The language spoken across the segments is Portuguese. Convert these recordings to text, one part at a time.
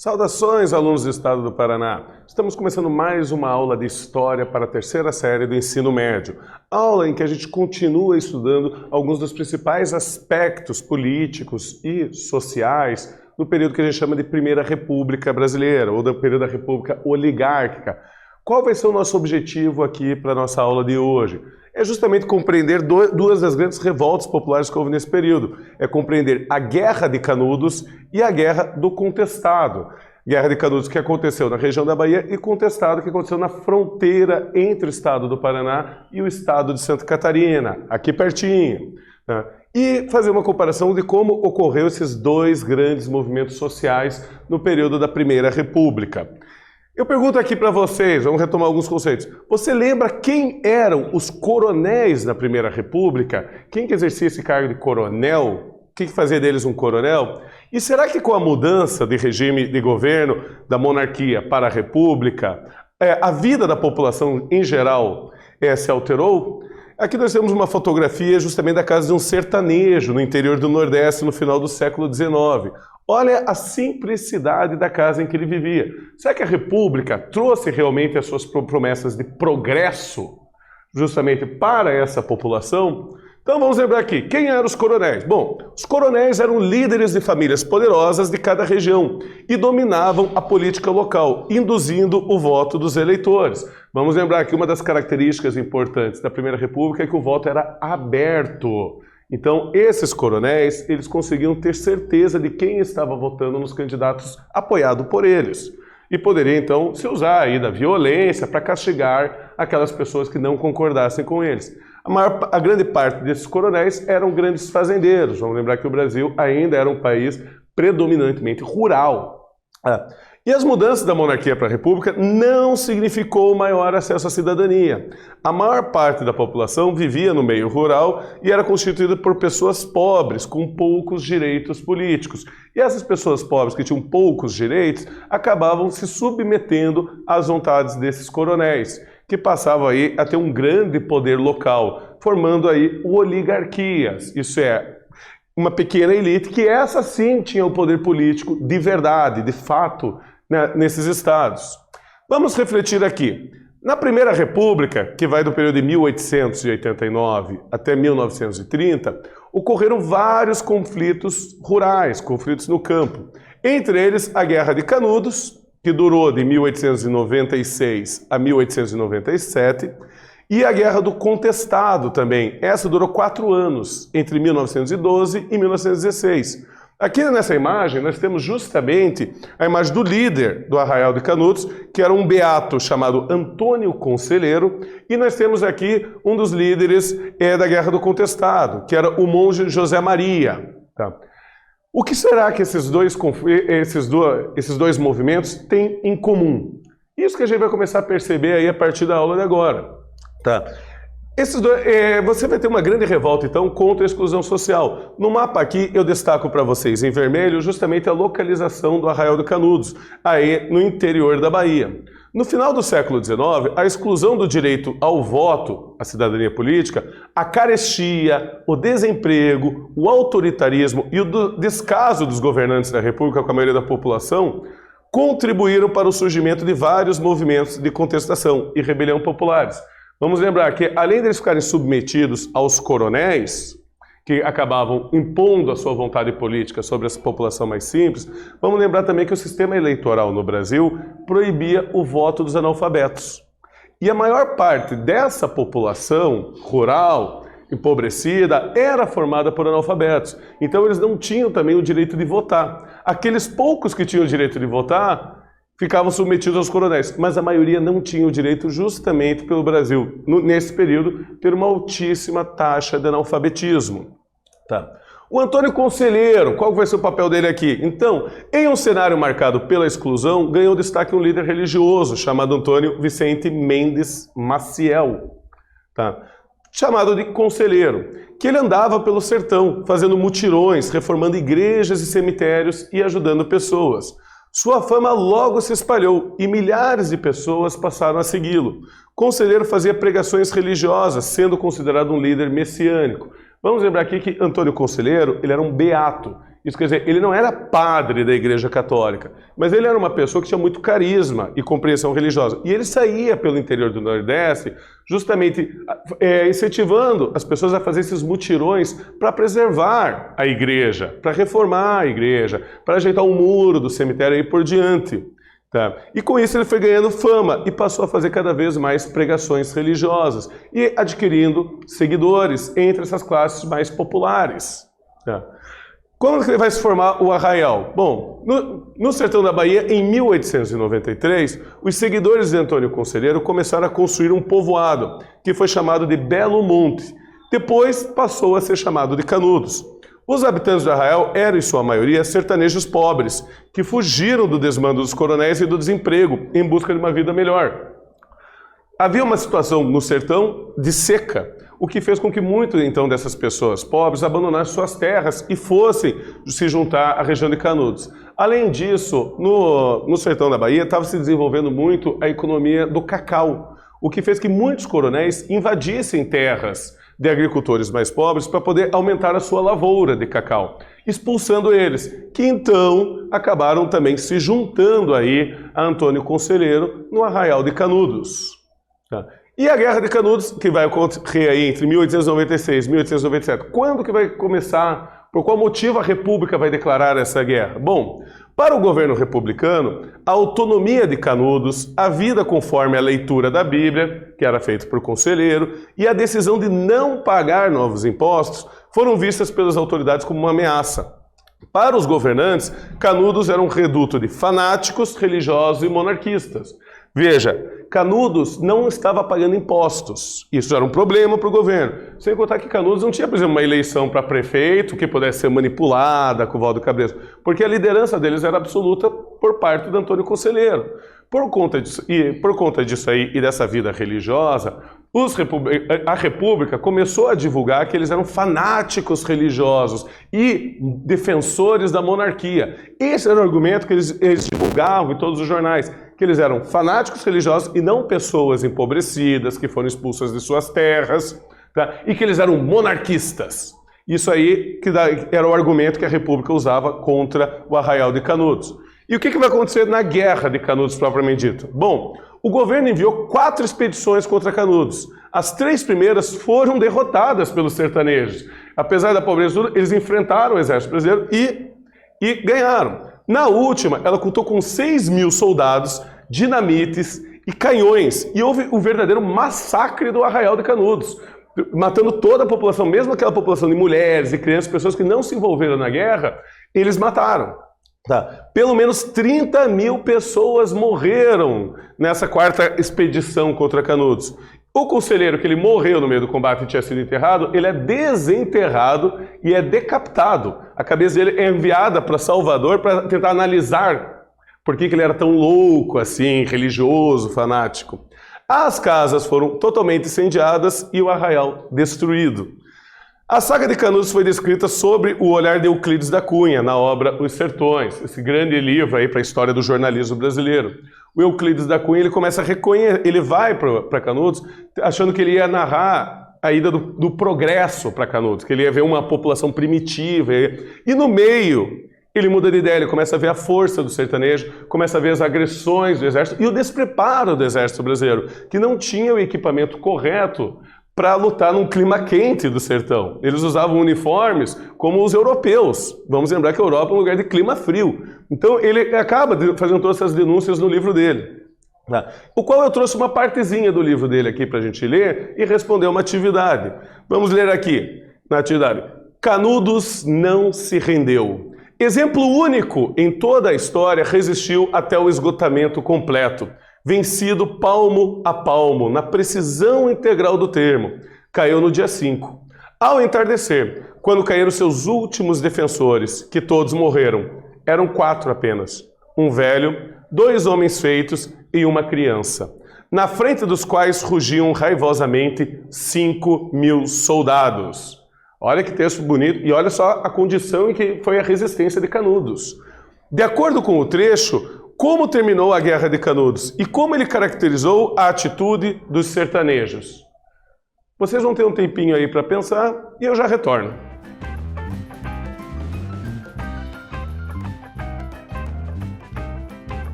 Saudações, alunos do Estado do Paraná! Estamos começando mais uma aula de História para a terceira série do ensino médio. Aula em que a gente continua estudando alguns dos principais aspectos políticos e sociais do período que a gente chama de Primeira República Brasileira, ou do período da República Oligárquica. Qual vai ser o nosso objetivo aqui para a nossa aula de hoje? É justamente compreender duas das grandes revoltas populares que houve nesse período. É compreender a Guerra de Canudos e a Guerra do Contestado. Guerra de Canudos que aconteceu na região da Bahia e Contestado que aconteceu na fronteira entre o estado do Paraná e o estado de Santa Catarina, aqui pertinho. Né? E fazer uma comparação de como ocorreu esses dois grandes movimentos sociais no período da Primeira República. Eu pergunto aqui para vocês, vamos retomar alguns conceitos. Você lembra quem eram os coronéis na Primeira República? Quem que exercia esse cargo de coronel? O que fazia deles um coronel? E será que com a mudança de regime de governo da monarquia para a república, a vida da população em geral se alterou? Aqui nós temos uma fotografia justamente da casa de um sertanejo no interior do Nordeste no final do século XIX. Olha a simplicidade da casa em que ele vivia. Será que a República trouxe realmente as suas promessas de progresso justamente para essa população? Então vamos lembrar aqui, quem eram os coronéis? Bom, os coronéis eram líderes de famílias poderosas de cada região e dominavam a política local, induzindo o voto dos eleitores. Vamos lembrar que uma das características importantes da Primeira República é que o voto era aberto. Então, esses coronéis, eles conseguiam ter certeza de quem estava votando nos candidatos apoiado por eles. E poderia, então, se usar aí da violência para castigar aquelas pessoas que não concordassem com eles. A grande parte desses coronéis eram grandes fazendeiros. Vamos lembrar que o Brasil ainda era um país predominantemente rural. E as mudanças da monarquia para a república não significou maior acesso à cidadania. A maior parte da população vivia no meio rural e era constituída por pessoas pobres, com poucos direitos políticos. E essas pessoas pobres que tinham poucos direitos acabavam se submetendo às vontades desses coronéis, que passavam aí a ter um grande poder local, formando aí oligarquias. Isso é, uma pequena elite que essa sim tinha o poder político de verdade, de fato, né, nesses estados. Vamos refletir aqui. Na Primeira República, que vai do período de 1889 até 1930, ocorreram vários conflitos rurais, conflitos no campo. Entre eles, a Guerra de Canudos, que durou de 1896 a 1897, e a Guerra do Contestado também. Essa durou 4 anos, entre 1912 e 1916. Aqui nessa imagem nós temos justamente a imagem do líder do Arraial de Canudos, que era um beato chamado Antônio Conselheiro, e nós temos aqui um dos líderes da Guerra do Contestado, que era o monge José Maria. Tá? O que será que esses dois movimentos têm em comum? Isso que a gente vai começar a perceber aí a partir da aula de agora. Tá? Você vai ter uma grande revolta, então, contra a exclusão social. No mapa aqui, eu destaco para vocês em vermelho justamente a localização do Arraial de Canudos, aí no interior da Bahia. No final do século XIX, a exclusão do direito ao voto, à cidadania política, a carestia, o desemprego, o autoritarismo e o descaso dos governantes da República com a maioria da população contribuíram para o surgimento de vários movimentos de contestação e rebelião populares. Vamos lembrar que, além deles ficarem submetidos aos coronéis, que acabavam impondo a sua vontade política sobre essa população mais simples, vamos lembrar também que o sistema eleitoral no Brasil proibia o voto dos analfabetos. E a maior parte dessa população rural, empobrecida, era formada por analfabetos. Então eles não tinham também o direito de votar. Aqueles poucos que tinham o direito de votar ficavam submetidos aos coronéis, mas a maioria não tinha o direito justamente pelo Brasil, nesse período, ter uma altíssima taxa de analfabetismo. Tá. O Antônio Conselheiro, qual vai ser o papel dele aqui? Então, em um cenário marcado pela exclusão, ganhou destaque um líder religioso chamado Antônio Vicente Mendes Maciel, tá? Chamado de Conselheiro, que ele andava pelo sertão, fazendo mutirões, reformando igrejas e cemitérios e ajudando pessoas. Sua fama logo se espalhou e milhares de pessoas passaram a segui-lo. Conselheiro fazia pregações religiosas, sendo considerado um líder messiânico. Vamos lembrar aqui que Antônio Conselheiro ele era um beato. Isso quer dizer, ele não era padre da Igreja Católica, mas ele era uma pessoa que tinha muito carisma e compreensão religiosa. E ele saía pelo interior do Nordeste justamente incentivando as pessoas a fazer esses mutirões para preservar a igreja, para reformar a igreja, para ajeitar o muro do cemitério e por diante. Tá? E com isso ele foi ganhando fama e passou a fazer cada vez mais pregações religiosas e adquirindo seguidores entre essas classes mais populares. Tá? Quando que ele vai se formar o Arraial? Bom, no sertão da Bahia, em 1893, os seguidores de Antônio Conselheiro começaram a construir um povoado, que foi chamado de Belo Monte. Depois passou a ser chamado de Canudos. Os habitantes do Arraial eram, em sua maioria, sertanejos pobres, que fugiram do desmando dos coronéis e do desemprego, em busca de uma vida melhor. Havia uma situação no sertão de seca, o que fez com que muitas, então, dessas pessoas pobres abandonassem suas terras e fossem se juntar à região de Canudos. Além disso, no sertão da Bahia estava se desenvolvendo muito a economia do cacau, o que fez que muitos coronéis invadissem terras de agricultores mais pobres para poder aumentar a sua lavoura de cacau, expulsando eles, que então acabaram também se juntando aí a Antônio Conselheiro no Arraial de Canudos. Tá? E a Guerra de Canudos, que vai ocorrer aí entre 1896 e 1897, quando que vai começar? Por qual motivo a República vai declarar essa guerra? Bom, para o governo republicano, a autonomia de Canudos, a vida conforme a leitura da Bíblia, que era feita por Conselheiro, e a decisão de não pagar novos impostos foram vistas pelas autoridades como uma ameaça. Para os governantes, Canudos era um reduto de fanáticos, religiosos e monarquistas. Veja, Canudos não estava pagando impostos. Isso era um problema para o governo. Sem contar que Canudos não tinha, por exemplo, uma eleição para prefeito que pudesse ser manipulada com o Valdo Cabresto, porque a liderança deles era absoluta por parte de Antônio Conselheiro. Por conta disso aí e dessa vida religiosa, a República começou a divulgar que eles eram fanáticos religiosos e defensores da monarquia. Esse era o argumento que eles divulgavam em todos os jornais, que eles eram fanáticos religiosos e não pessoas empobrecidas, que foram expulsas de suas terras, tá? E que eles eram monarquistas. Isso aí era o argumento que a República usava contra o Arraial de Canudos. E o que vai acontecer na Guerra de Canudos, propriamente dito? Bom, o governo enviou 4 expedições contra Canudos. As 3 primeiras foram derrotadas pelos sertanejos. Apesar da pobreza, eles enfrentaram o exército brasileiro e ganharam. Na última, ela contou com 6.000 soldados, dinamites e canhões. E houve o verdadeiro massacre do Arraial de Canudos, matando toda a população, mesmo aquela população de mulheres e crianças, pessoas que não se envolveram na guerra, eles mataram. Tá. Pelo menos 30.000 pessoas morreram nessa 4ª expedição contra Canudos. O conselheiro que ele morreu no meio do combate e tinha sido enterrado, ele é desenterrado e é decapitado. A cabeça dele é enviada para Salvador para tentar analisar por que ele era tão louco assim, religioso, fanático. As casas foram totalmente incendiadas e o arraial destruído. A saga de Canudos foi descrita sob o olhar de Euclides da Cunha, na obra Os Sertões, esse grande livro aí para a história do jornalismo brasileiro. O Euclides da Cunha ele começa a reconhecer, ele vai para Canudos achando que ele ia narrar a ida do progresso para Canudos, que ele ia ver uma população primitiva. E no meio, ele muda de ideia, ele começa a ver a força do sertanejo, começa a ver as agressões do exército e o despreparo do exército brasileiro, que não tinha o equipamento correto para lutar num clima quente do sertão. Eles usavam uniformes como os europeus. Vamos lembrar que a Europa é um lugar de clima frio. Então ele acaba fazendo todas essas denúncias no livro dele. Tá? O qual eu trouxe uma partezinha do livro dele aqui para a gente ler e responder uma atividade. Vamos ler aqui na atividade. Canudos não se rendeu. Exemplo único em toda a história, resistiu até o esgotamento completo. Vencido palmo a palmo, na precisão integral do termo, caiu no dia 5. Ao entardecer, quando caíram seus últimos defensores, que todos morreram, eram 4 apenas, um velho, 2 homens feitos e uma criança, na frente dos quais rugiam raivosamente 5.000 soldados. Olha que texto bonito, e olha só a condição em que foi a resistência de Canudos. De acordo com o trecho, como terminou a Guerra de Canudos e como ele caracterizou a atitude dos sertanejos. Vocês vão ter um tempinho aí para pensar e eu já retorno.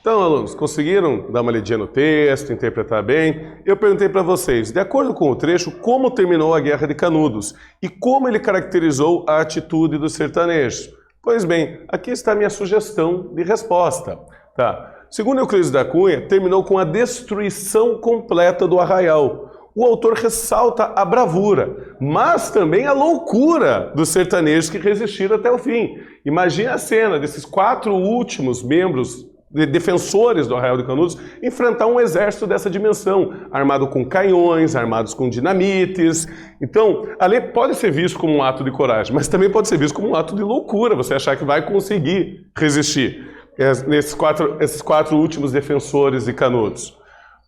Então, alunos, conseguiram dar uma lidinha no texto, interpretar bem? Eu perguntei para vocês, de acordo com o trecho, como terminou a Guerra de Canudos e como ele caracterizou a atitude dos sertanejos? Pois bem, aqui está a minha sugestão de resposta. Tá? Segundo Euclides da Cunha, terminou com a destruição completa do arraial. O autor ressalta a bravura, mas também a loucura dos sertanejos que resistiram até o fim. Imagine a cena desses 4 últimos membros defensores do Arraial de Canudos enfrentar um exército dessa dimensão, armado com canhões, armados com dinamites. Então, ali pode ser visto como um ato de coragem, mas também pode ser visto como um ato de loucura, você achar que vai conseguir resistir esses quatro últimos defensores de Canudos.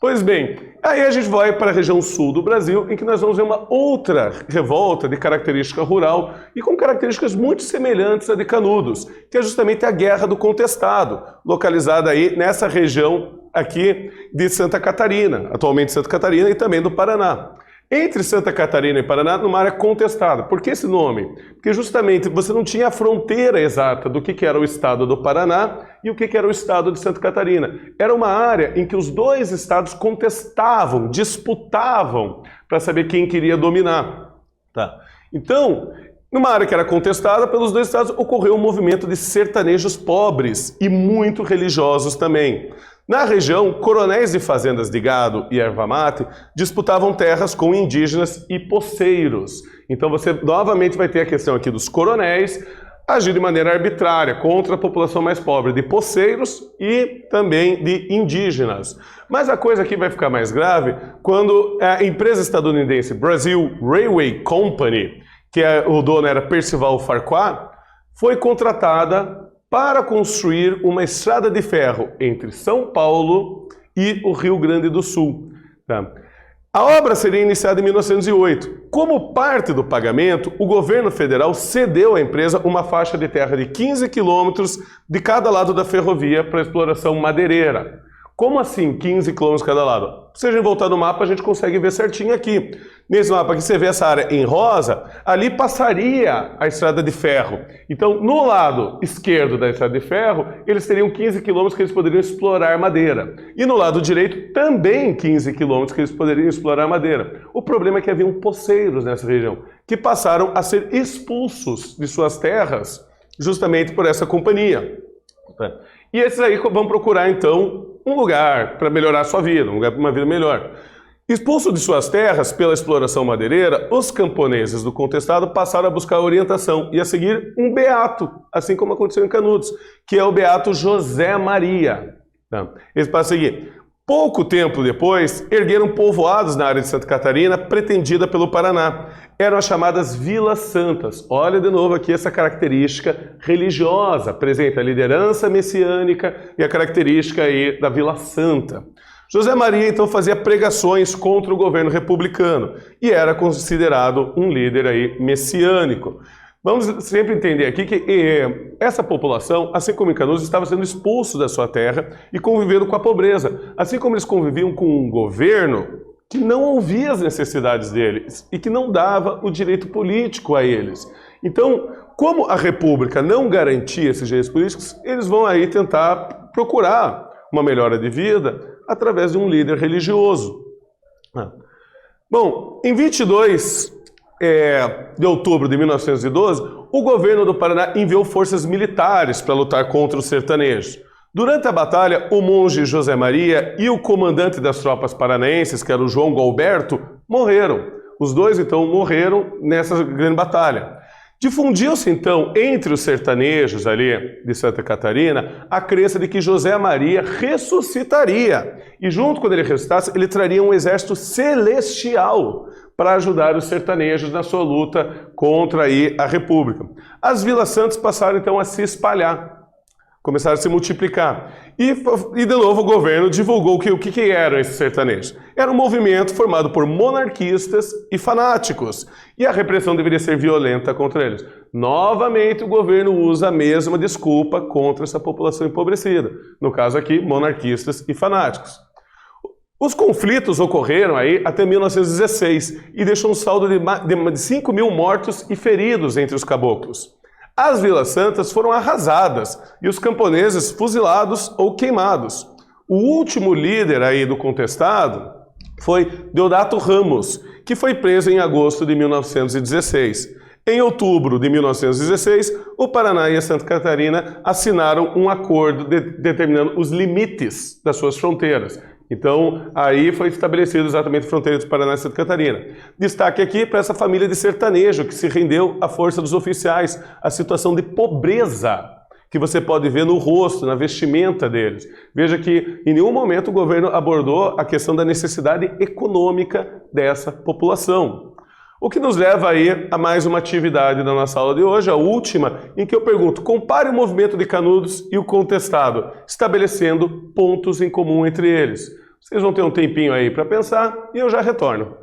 Pois bem, aí a gente vai para a região sul do Brasil, em que nós vamos ver uma outra revolta de característica rural e com características muito semelhantes à de Canudos, que é justamente a Guerra do Contestado, localizada aí nessa região aqui de Santa Catarina, atualmente Santa Catarina e também do Paraná. Entre Santa Catarina e Paraná, numa área contestada. Por que esse nome? Porque justamente você não tinha a fronteira exata do que era o estado do Paraná e o que era o estado de Santa Catarina. Era uma área em que os dois estados contestavam, disputavam para saber quem queria dominar. Tá? Então, numa área que era contestada pelos dois estados, ocorreu um movimento de sertanejos pobres e muito religiosos também. Na região, coronéis de fazendas de gado e erva mate disputavam terras com indígenas e poceiros. Então você novamente vai ter a questão aqui dos coronéis agir de maneira arbitrária contra a população mais pobre, de poceiros e também de indígenas. Mas a coisa aqui vai ficar mais grave quando a empresa estadunidense Brazil Railway Company, que o dono era Percival Farquhar, foi contratada para construir uma estrada de ferro entre São Paulo e o Rio Grande do Sul. Tá? A obra seria iniciada em 1908. Como parte do pagamento, o governo federal cedeu à empresa uma faixa de terra de 15 quilômetros de cada lado da ferrovia para exploração madeireira. Como assim 15 quilômetros cada lado? Se a gente voltar no mapa, a gente consegue ver certinho aqui. Nesse mapa aqui, você vê essa área em rosa, ali passaria a estrada de ferro. Então, no lado esquerdo da estrada de ferro, eles teriam 15 quilômetros que eles poderiam explorar madeira. E no lado direito, também 15 quilômetros que eles poderiam explorar madeira. O problema é que haviam poceiros nessa região, que passaram a ser expulsos de suas terras justamente por essa companhia. E esses aí vão procurar, então, um lugar para melhorar a sua vida, um lugar para uma vida melhor. Expulso de suas terras pela exploração madeireira, os camponeses do contestado passaram a buscar orientação e a seguir um beato, assim como aconteceu em Canudos, que é o beato José Maria. Eles passam a seguir. Pouco tempo depois, ergueram povoados na área de Santa Catarina, pretendida pelo Paraná. Eram as chamadas Vilas Santas. Olha de novo aqui essa característica religiosa, presente a liderança messiânica e a característica aí da Vila Santa. José Maria, então, fazia pregações contra o governo republicano e era considerado um líder aí messiânico. Vamos sempre entender aqui que essa população, assim como em Canudos, estava sendo expulso da sua terra e convivendo com a pobreza. Assim como eles conviviam com um governo que não ouvia as necessidades deles e que não dava o direito político a eles. Então, como a República não garantia esses direitos políticos, eles vão aí tentar procurar uma melhora de vida através de um líder religioso. Bom, em 22 de outubro de 1912, o governo do Paraná enviou forças militares para lutar contra os sertanejos. Durante a batalha, o monge José Maria e o comandante das tropas paranaenses, que era o João Galberto, morreram. Os dois, então, morreram nessa grande batalha. Difundiu-se, então, entre os sertanejos ali de Santa Catarina, a crença de que José Maria ressuscitaria. E junto, quando ele ressuscitasse, ele traria um exército celestial para ajudar os sertanejos na sua luta contra aí a República. As Vilas Santas passaram, então, a se espalhar. Começaram a se multiplicar. E de novo o governo divulgou o que eram esses sertanejos. Era um movimento formado por monarquistas e fanáticos. E a repressão deveria ser violenta contra eles. Novamente o governo usa a mesma desculpa contra essa população empobrecida. No caso aqui, monarquistas e fanáticos. Os conflitos ocorreram aí até 1916 e deixou um saldo de 5 mil mortos e feridos entre os caboclos. As vilas santas foram arrasadas e os camponeses fuzilados ou queimados. O último líder aí do contestado foi Deodato Ramos, que foi preso em agosto de 1916. Em outubro de 1916, o Paraná e a Santa Catarina assinaram um acordo determinando os limites das suas fronteiras. Então, aí foi estabelecido exatamente a fronteira do Paraná e Santa Catarina. Destaque aqui para essa família de sertanejo que se rendeu à força dos oficiais, a situação de pobreza que você pode ver no rosto, na vestimenta deles. Veja que em nenhum momento o governo abordou a questão da necessidade econômica dessa população. O que nos leva aí a mais uma atividade da nossa aula de hoje, a última, em que eu pergunto, compare o movimento de Canudos e o contestado, estabelecendo pontos em comum entre eles. Vocês vão ter um tempinho aí para pensar e eu já retorno.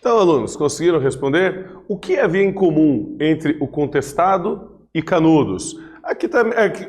Então, alunos, conseguiram responder? O que havia em comum entre o Contestado e Canudos? Aqui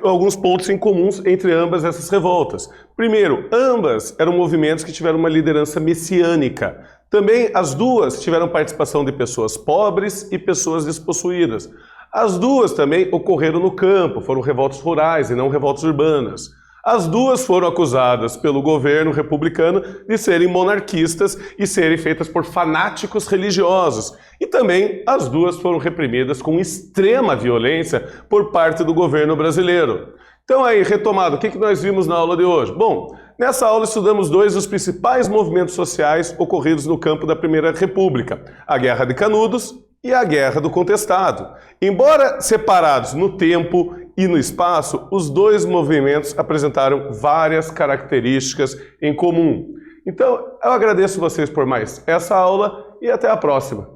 alguns pontos em comuns entre ambas essas revoltas. Primeiro, ambas eram movimentos que tiveram uma liderança messiânica. Também as duas tiveram participação de pessoas pobres e pessoas despossuídas. As duas também ocorreram no campo, foram revoltas rurais e não revoltas urbanas. As duas foram acusadas pelo governo republicano de serem monarquistas e serem feitas por fanáticos religiosos. E também as duas foram reprimidas com extrema violência por parte do governo brasileiro. Então aí, retomado, o que nós vimos na aula de hoje? Bom, nessa aula estudamos dois dos principais movimentos sociais ocorridos no campo da Primeira República, a Guerra de Canudos e a Guerra do Contestado. Embora separados no tempo e no espaço, os dois movimentos apresentaram várias características em comum. Então, eu agradeço vocês por mais essa aula e até a próxima.